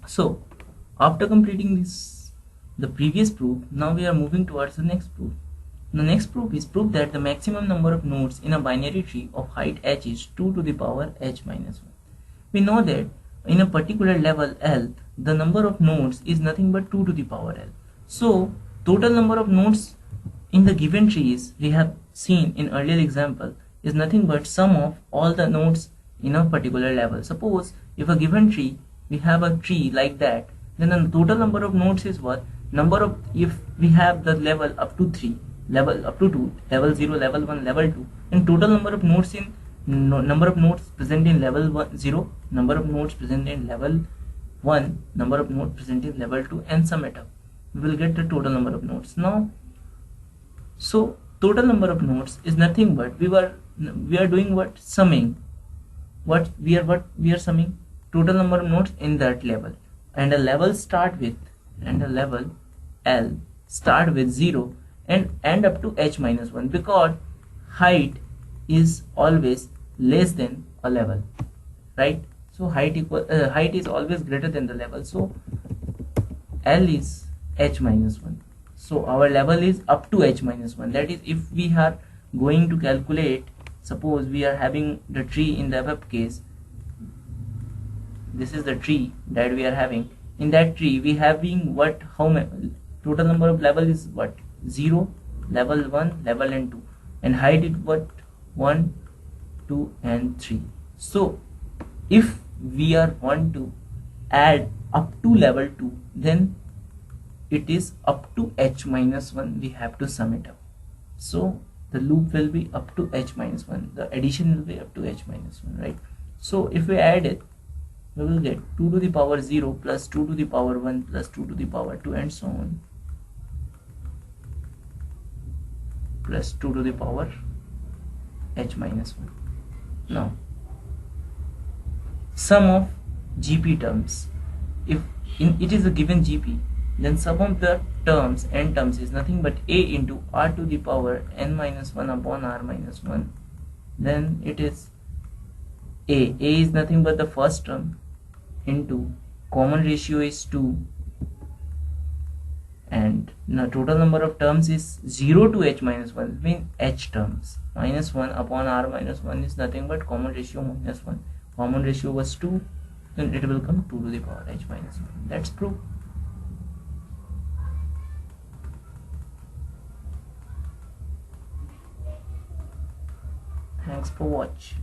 So after completing this, the previous proof, now we are moving towards the next proof. The next proof is proof that the maximum number of nodes in a binary tree of height h is 2 to the power h minus 1. We know that in a particular level L, the number of nodes is nothing but 2 to the power L. So total number of nodes in the given trees we have seen in earlier example is nothing but sum of all the nodes in a particular level. Suppose if a given tree, we have a tree like that, then the total number of nodes is what? Number of, if we have the level up to 3, level up to 2, level 0, level 1, level 2, and total number of nodes in number of nodes present in level 1, 0, number of nodes present in level 1, number of nodes present in level 2, and sum it up, we will get the total number of nodes. Now, so total number of nodes is nothing but we are doing what? Summing. What we are summing? Total number of nodes in that level. And a level start with, and a level L start with 0 and end up to h minus 1, because height is always less than a level, right? So height is always greater than the level. So L is h minus 1. So our level is up to h minus 1. That is, if we are going to calculate, suppose we are having the tree in the above case, this is the tree that we are having. In that tree we having what? How many? Total number of level is what? 0, level 1, level and 2, and height is what? 1, 2 and 3. So if we are want to add up to level 2, then it is up to h minus 1, we have to sum it up. So the loop will be up to h minus 1, the addition will be up to h minus 1, right? So if we add it, we will get 2 to the power 0 plus 2 to the power 1 plus 2 to the power 2 and so on, plus 2 to the power h minus 1. Now sum of GP terms, if it is a given GP, then sum of the terms, n terms, is nothing but a into r to the power n minus 1 upon r minus 1. Then it is a is nothing but the first term into common ratio is 2, and the total number of terms is 0 to h minus 1, means h terms. Minus 1 upon r minus 1 is nothing but common ratio minus 1. Common ratio was 2, then it will come 2 to the power h minus 1. That's proof. Thanks for watching.